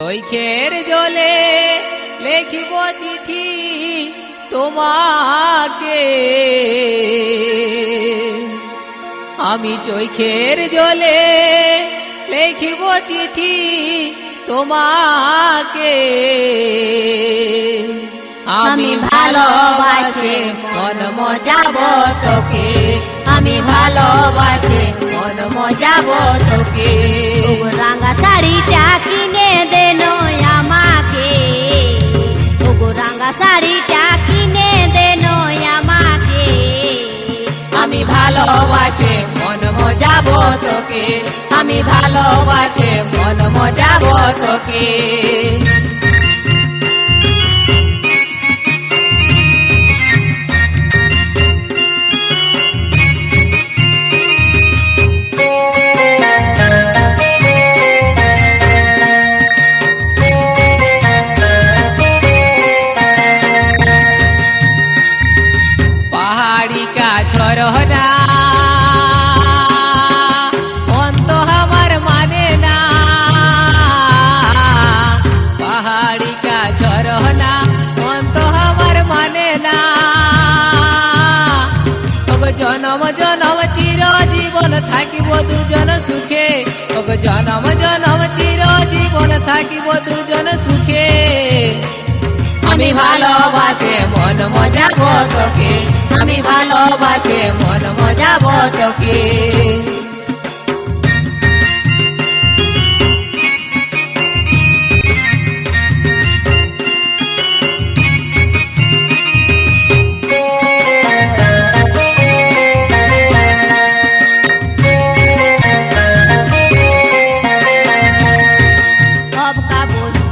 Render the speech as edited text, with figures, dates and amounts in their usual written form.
চৈখের জলে লেখিব চিঠি তোমাকে, আমি চৈখের জলে লেখিব চিঠি তোমাকে। আমি ভালোবাসে মন মজাব তোকে, আমি ভালোবাসে মন মজাব তোকে। রাঙা শাড়িটা কিনে দেন আমাকে, ওগো রাঙা শাড়িটা কিনে দেন আমাকে। আমি ভালোবাসে মন মজাব তোকে, আমি ভালোবাসে মন মজাব তোকে। ঝরনা অন্ত আমার মানে না, পাহাড়ি কা ঝরনা অন্ত আমার মানে না। ওগো জনম জনম চির জীবন থাকিব দুজন সুখে, ওগো জনম জনম চির জীবন থাকিব দুজন সুখে। আমি ভালোবাসে মন মজাব তোকে, আমি ভালোবাসে মন মজাব তোকে। অবকা বলি